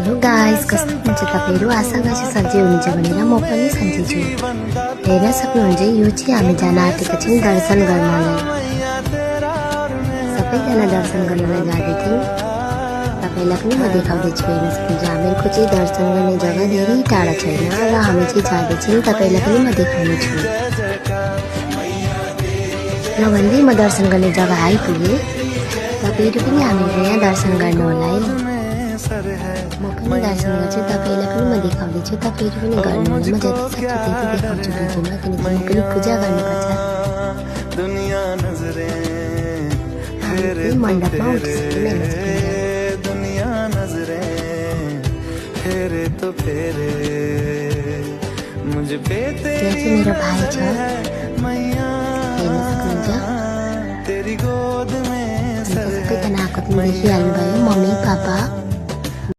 Hello guys, कस्तो हुनुहुन्छ तपाईहरु? आशा गर्छु सन्चै हुनुहुन्छ भनेर म पनि सन्चै छु। हेर्न सक्नुहुन्छ यो चाहिँ हामी जान आँटेका छौं दर्शन गर्नलाई। सबैजना दर्शन गर्न जाँदै थियौं। तपाईलाई पनि म देखाउँदै छु। हेर्न सक्नुहुन्छ हामीहरूको चाहिँ दर्शन गर्ने जग्गा धेरै टाढा छैन र हामी चाहिँ जाँदै छौं। तपाईलाई पनि म देखाउने छु। र भन्दै म दर्शन गर्ने जग्गा आइपुगे। तपाईहरु पनि हामीहरू यहाँ दर्शन गर्नु होला है। म पनि दर्शन गर्छु, तपाईलाई पनि म देखाउँदै छु। तपाईहरु पनि गर्नु होला। म जति सक्छु त्यति देखाउँछु भिडियोमा, किनकि म पनि पूजा गर्नुपर्छ। दुनिया नजरें फेरे मण्डपमा उठिसक्यौं। दुनिया नजरें फेरे तो फेरे मुझे पे तेरी मेरो भाइ छ। हेर्न सक्नुहुन्छ तेरी गोद में सबैजना आएको पनि देखिहाल्नु भयो, मम्मी पापा।